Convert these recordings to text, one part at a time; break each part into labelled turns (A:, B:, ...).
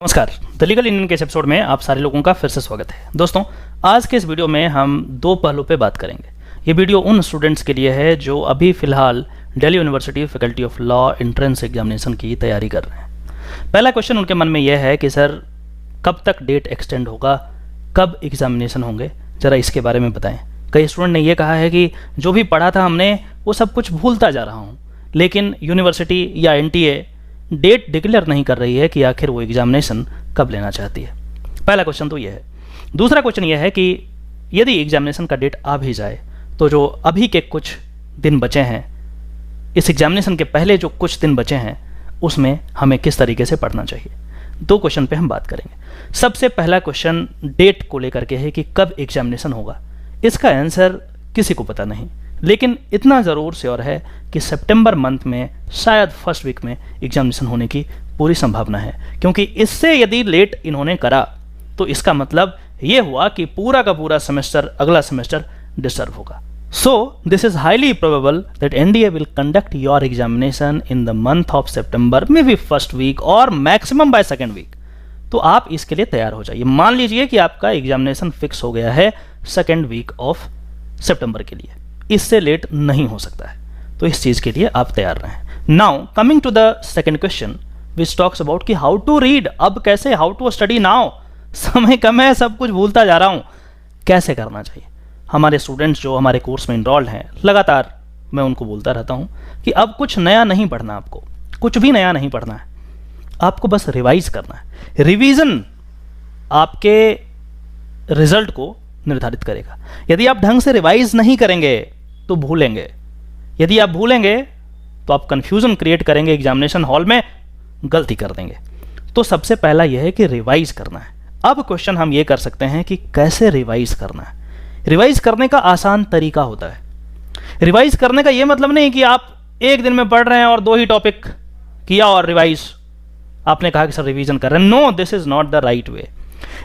A: नमस्कार, the legal Indian के इस एपिसोड में आप सारे लोगों का फिर से स्वागत है। दोस्तों, आज के इस वीडियो में हम दो पहलू पे बात करेंगे। ये वीडियो उन स्टूडेंट्स के लिए है जो अभी फिलहाल Delhi university faculty of law entrance examination की तैयारी कर रहे हैं। पहला क्वेश्चन उनके मन में यह है कि सर कब तक डेट एक्सटेंड होगा, कब एग्जामिनेशन होंगे, ज़रा इसके बारे में बताएं। कई स्टूडेंट ने यह कहा है कि जो भी पढ़ा था हमने वो सब कुछ भूलता जा रहा हूँ, लेकिन यूनिवर्सिटी या NTA डेट डिक्लेयर नहीं कर रही है कि आखिर वो एग्जामिनेशन कब लेना चाहती है। पहला क्वेश्चन तो ये है। दूसरा क्वेश्चन ये है कि यदि एग्जामिनेशन का डेट आ भी जाए तो जो अभी के कुछ दिन बचे हैं, इस एग्जामिनेशन के पहले जो कुछ दिन बचे हैं, उसमें हमें किस तरीके से पढ़ना चाहिए। दो क्वेश्चन पे हम बात करेंगे। सबसे पहला क्वेश्चन डेट को लेकर के है कि कब एग्जामिनेशन होगा। इसका आंसर किसी को पता नहीं, लेकिन इतना ज़रूर श्योर है कि सितंबर मंथ में शायद फर्स्ट वीक में एग्जामिनेशन होने की पूरी संभावना है, क्योंकि इससे यदि लेट इन्होंने करा तो इसका मतलब ये हुआ कि पूरा का पूरा सेमेस्टर, अगला सेमेस्टर डिस्टर्ब होगा। So this is highly probable that NDA will conduct your examination in the month of सितंबर, मे बी फर्स्ट वीक और मैक्सिमम बाय सेकेंड वीक। तो आप इसके लिए तैयार हो जाइए। मान लीजिए कि आपका एग्जामिनेशन फिक्स हो गया है सेकेंड वीक ऑफ सितंबर के लिए, इससे लेट नहीं हो सकता है, तो इस चीज के लिए आप तैयार रहें। Now coming to the second question which talks about कि हाउ टू रीड, अब कैसे, हाउ टू स्टडी नाउ। समय कम है, सब कुछ भूलता जा रहा हूं, कैसे करना चाहिए। हमारे स्टूडेंट्स जो हमारे कोर्स में इनरोल्ड हैं, लगातार मैं उनको बोलता रहता हूं कि अब कुछ नया नहीं पढ़ना, आपको कुछ भी नया नहीं पढ़ना है, आपको बस रिवाइज करना है। रिवीजन आपके रिजल्ट को निर्धारित करेगा। यदि आप ढंग से रिवाइज नहीं करेंगे तो भूलेंगे, यदि आप भूलेंगे तो आप कंफ्यूजन क्रिएट करेंगे, एग्जामिनेशन हॉल में गलती कर देंगे। तो सबसे पहला यह है कि रिवाइज करना है। अब क्वेश्चन हम ये कर सकते हैं कि कैसे रिवाइज करना है। रिवाइज करने का आसान तरीका होता है। रिवाइज करने का यह मतलब नहीं कि आप एक दिन में पढ़ रहे हैं और दो ही टॉपिक किया और रिवाइज, आपने कहा कि सर रिवीजन कर रहे हैं। No, this is not the right way.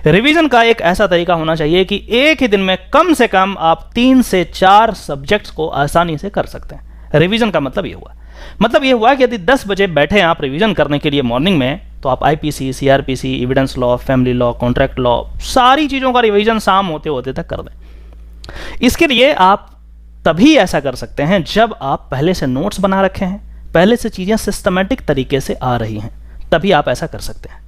A: Revision का एक ऐसा तरीका होना चाहिए कि एक ही दिन में कम से कम आप 3 से 4 सब्जेक्ट्स को आसानी से कर सकते हैं। रिवीजन का मतलब ये हुआ कि यदि 10 बजे बैठे हैं आप रिवीजन करने के लिए मॉर्निंग में, तो आप IPC, CRPC, evidence law, family law, contract law, सारी चीजों का रिवीजन शाम होते होते तक कर दें। इसके लिए आप तभी ऐसा कर सकते हैं जब आप पहले से नोट्स बना रखे हैं, पहले से चीजें सिस्टमैटिक तरीके से आ रही हैं, तभी आप ऐसा कर सकते हैं।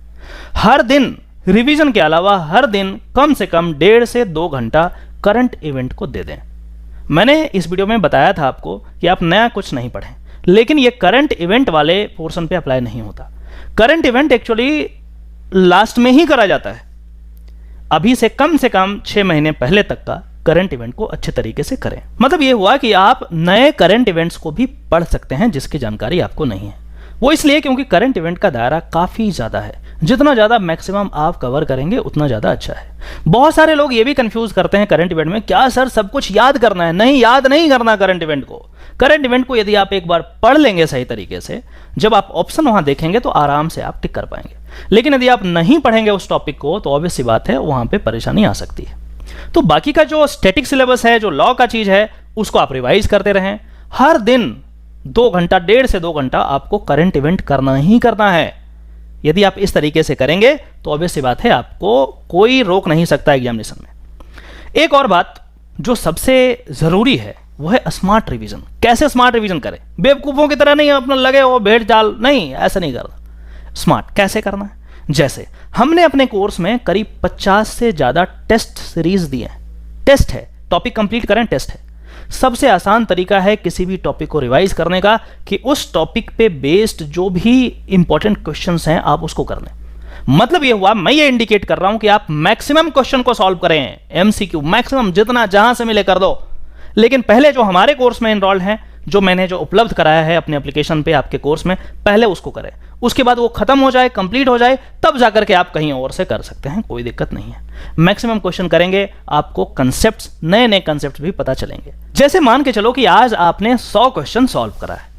A: हर दिन रिवीजन के अलावा हर दिन कम से कम 1.5 से 2 घंटा करंट इवेंट को दे दें। मैंने इस वीडियो में बताया था आपको कि आप नया कुछ नहीं पढ़ें, लेकिन ये करंट इवेंट वाले पोर्शन पे अप्लाई नहीं होता। करंट इवेंट एक्चुअली लास्ट में ही करा जाता है। अभी से कम 6 महीने पहले तक का करंट इवेंट को अच्छे तरीके से करें। मतलब ये हुआ कि आप नए करंट इवेंट्स को भी पढ़ सकते हैं जिसकी जानकारी आपको नहीं है। वो इसलिए क्योंकि करंट इवेंट का दायरा काफी ज्यादा है। जितना ज्यादा मैक्सिमम आप कवर करेंगे उतना ज्यादा अच्छा है। बहुत सारे लोग ये भी कंफ्यूज करते हैं करंट इवेंट में, क्या सर सब कुछ याद करना है? नहीं, याद नहीं करना करंट इवेंट को। करंट इवेंट को यदि आप एक बार पढ़ लेंगे सही तरीके से, जब आप ऑप्शन वहां देखेंगे तो आराम से आप टिक कर पाएंगे। लेकिन यदि आप नहीं पढ़ेंगे उस टॉपिक को तो ऑब्वियस सी बात है वहां पे परेशानी आ सकती है। तो बाकी का जो स्टैटिक सिलेबस है, जो लॉ का चीज है, उसको आप रिवाइज करते रहें। हर दिन 2 घंटा, 1.5 से 2 घंटा आपको करंट इवेंट करना ही करना है। यदि आप इस तरीके से करेंगे तो ऑब्वियस सी बात है आपको कोई रोक नहीं सकता एग्जामिनेशन में। एक और बात जो सबसे जरूरी है वो है स्मार्ट रिवीजन। कैसे स्मार्ट रिवीजन करें? बेवकूफों की तरह नहीं, अपना लगे वो भेड़ चाल नहीं, ऐसा नहीं करना। स्मार्ट कैसे करना है? जैसे हमने अपने कोर्स में करीब 50 से ज्यादा टेस्ट सीरीज दिए हैं। टेस्ट है, टॉपिक कंप्लीट करें, टेस्ट है। सबसे आसान तरीका है किसी भी टॉपिक को रिवाइज करने का कि उस टॉपिक पे बेस्ड जो भी इंपॉर्टेंट क्वेश्चंस हैं आप उसको कर लें। मतलब ये हुआ, मैं ये इंडिकेट कर रहा हूं कि आप मैक्सिमम क्वेश्चन को सॉल्व करें। MCQ मैक्सिमम जितना जहां से मिले कर दो। लेकिन पहले जो हमारे कोर्स में एनरोल्ड हैं, जो मैंने जो उपलब्ध कराया है अपने एप्लीकेशन पे आपके कोर्स में, पहले उसको करें। उसके बाद वो खत्म हो जाए, कंप्लीट हो जाए, तब जाकर के आप कहीं और से कर सकते हैं, कोई दिक्कत नहीं है। मैक्सिमम क्वेश्चन करेंगे, आपको कंसेप्ट्स, नए नए कंसेप्ट्स भी पता चलेंगे। जैसे मान के चलो कि आज आपने 100 क्वेश्चन सॉल्व करा है,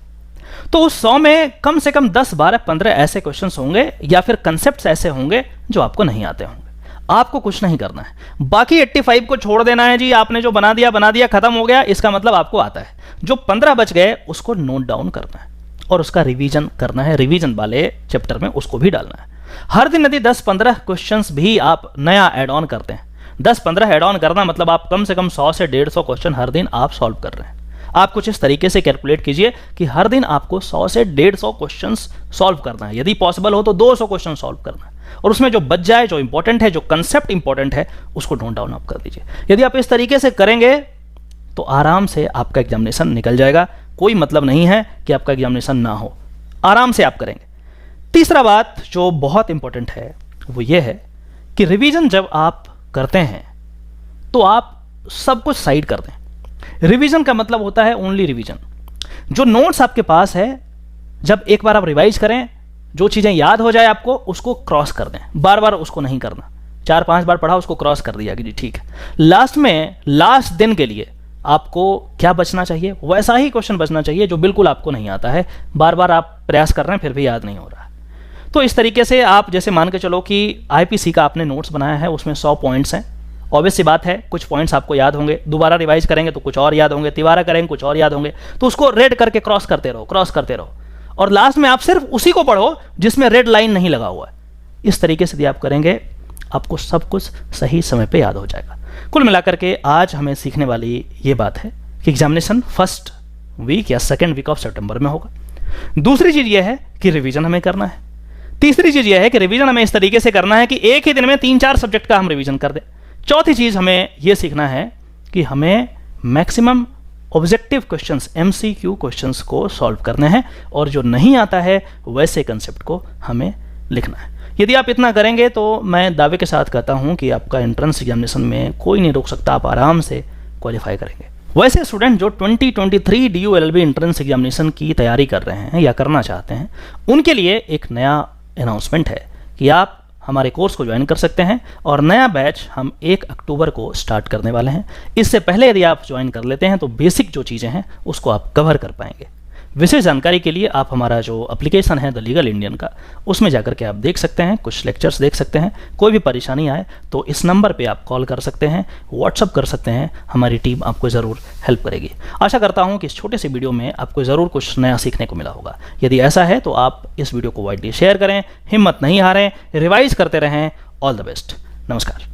A: तो उस 100 में कम से कम 10, 12, 15 ऐसे क्वेश्चन होंगे या फिर कंसेप्ट्स ऐसे होंगे जो आपको नहीं आते होंगे। आपको कुछ नहीं करना है, बाकी 85 को छोड़ देना है। जी आपने जो बना दिया, खत्म हो गया, इसका मतलब आपको आता है। जो 15 बच गए उसको नोट डाउन करना है और उसका रिवीजन करना है। रिवीजन वाले चैप्टर में उसको भी डालना है। हर दिन यदि 10-15 क्वेश्चंस भी आप नया ऐड ऑन करते हैं, 10-15 ऐड ऑन करना मतलब आप कम से कम 100 से 150 क्वेश्चन हर दिन आप सॉल्व कर रहे हैं। आप कुछ इस तरीके से कैलकुलेट कीजिए कि हर दिन आपको 100 से 150 क्वेश्चंस सॉल्व करना है, यदि पॉसिबल हो तो 200 क्वेश्चन सॉल्व करना है, और उसमें जो बच जाए, जो इंपॉर्टेंट है, जो कंसेप्ट इंपॉर्टेंट है, उसको नोट डाउन आप कर दीजिए। यदि आप इस तरीके से करेंगे तो आराम से आपका एग्जामिनेशन निकल जाएगा। कोई मतलब नहीं है कि आपका एग्जामिनेशन ना हो, आराम से आप करेंगे। तीसरा बात जो बहुत इंपॉर्टेंट है वो ये है कि रिवीजन जब आप करते हैं तो आप सब कुछ साइड कर दें। रिवीजन का मतलब होता है ओनली रिवीजन। जो नोट्स आपके पास है, जब एक बार आप रिवाइज करें, जो चीज़ें याद हो जाए आपको, उसको क्रॉस कर दें। बार बार उसको नहीं करना, 4-5 बार पढ़ा उसको क्रॉस कर दिया कि जी ठीक है। लास्ट में, लास्ट दिन के लिए आपको क्या बचना चाहिए, वैसा ही क्वेश्चन बचना चाहिए जो बिल्कुल आपको नहीं आता है, बार बार आप प्रयास कर रहे हैं फिर भी याद नहीं हो रहा है। तो इस तरीके से आप जैसे मान के चलो कि आईपीसी का आपने नोट्स बनाया है, उसमें 100 पॉइंट्स हैं। ऑब्वियस सी बात है कुछ पॉइंट्स आपको याद होंगे, दोबारा रिवाइज करेंगे तो कुछ और याद होंगे, तिबारा करेंगे कुछ और याद होंगे, तो उसको रेड करके क्रॉस करते रहो, क्रॉस करते रहो, और लास्ट में आप सिर्फ उसी को पढ़ो जिसमें रेड लाइन नहीं लगा हुआ है। इस तरीके से यदि आप करेंगे आपको सब कुछ सही समय पे याद हो जाएगा। कुल मिलाकर के आज हमें सीखने वाली ये बात है कि एग्जामिनेशन फर्स्ट वीक या सेकेंड वीक ऑफ सितंबर में होगा। दूसरी चीज़ यह है कि रिवीजन हमें करना है। तीसरी चीज़ यह है कि रिवीजन हमें इस तरीके से करना है कि एक ही दिन में 3-4 सब्जेक्ट का हम रिवीजन कर दें। चौथी चीज़ हमें यह सीखना है कि हमें maximum objective questions, MCQ questions को सॉल्व करने हैं, और जो नहीं आता है वैसे कंसेप्ट को हमें लिखना है। यदि आप इतना करेंगे तो मैं दावे के साथ कहता हूं कि आपका एंट्रेंस एग्जामिनेशन में कोई नहीं रोक सकता, आप आराम से क्वालिफाई करेंगे। वैसे स्टूडेंट जो 2023 DU LLB एंट्रेंस एग्जामिनेशन की तैयारी कर रहे हैं या करना चाहते हैं, उनके लिए एक नया अनाउंसमेंट है कि आप हमारे कोर्स को ज्वाइन कर सकते हैं, और नया बैच हम 1 अक्टूबर को स्टार्ट करने वाले हैं। इससे पहले यदि आप ज्वाइन कर लेते हैं तो बेसिक जो चीज़ें हैं उसको आप कवर कर पाएंगे। विशेष जानकारी के लिए आप हमारा जो एप्लीकेशन है द लीगल इंडियन का, उसमें जाकर के आप देख सकते हैं, कुछ लेक्चर्स देख सकते हैं। कोई भी परेशानी आए तो इस नंबर पे आप कॉल कर सकते हैं, व्हाट्सअप कर सकते हैं, हमारी टीम आपको ज़रूर हेल्प करेगी। आशा करता हूं कि इस छोटे से वीडियो में आपको ज़रूर कुछ नया सीखने को मिला होगा। यदि ऐसा है तो आप इस वीडियो को वाइडली शेयर करें, हिम्मत नहीं हारें, रिवाइज करते रहें। All the best. नमस्कार।